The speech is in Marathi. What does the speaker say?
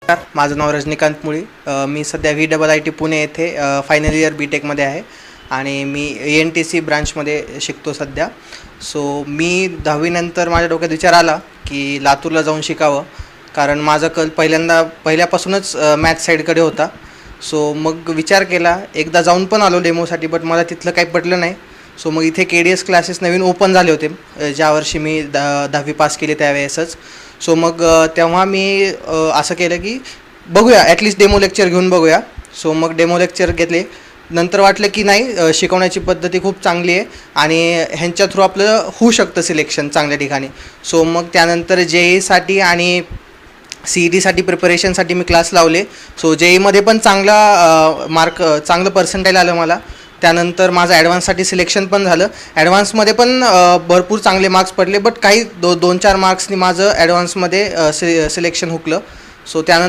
माझं नाव रजनीकांत मुळी. मी सध्या VIIT पुणे येथे फायनल इयर BTechमध्ये आहे आणि मी ANTC ब्रांचमध्ये शिकतो सध्या. सो मी 10वीनंतर माझ्या डोक्यात विचार आला की लातूरला जाऊन शिकावं, कारण माझा कल पहिल्यापासूनच मॅथ्स साईडकडे होता. सो मग विचार केला, एकदा जाऊन पण आलो डेमोसाठी, बट मला तिथलं काही पटलं नाही. सो मग इथे KDS क्लासेस नवीन ओपन झाले होते ज्या वर्षी मी 10वी पास केली त्यावेळेसच. सो मग तेव्हा मी असं केलं की बघूया, ॲटलिस्ट डेमो लेक्चर घेऊन बघूया. सो मग डेमो लेक्चर घेतले. नंतर वाटलं की नाही, शिकवण्याची पद्धती खूप चांगली आहे आणि ह्यांच्या थ्रू आपलं होऊ शकतं सिलेक्शन चांगल्या ठिकाणी. सो मग त्यानंतर JEEसाठी आणि CETसाठी प्रिपरेशनसाठी मी क्लास लावले. सो JEEमध्ये पण चांगलं पर्सेंटाईल आलं मला. त्यानंतर माझं ॲडव्हान्ससाठी सिलेक्शन पण झालं. ॲडव्हान्समध्ये पण भरपूर चांगले मार्क्स पडले, बट काही 2-4 मार्क्सनी माझं ॲडव्हान्समध्ये सिलेक्शन हुकलं. सो त्यानंतर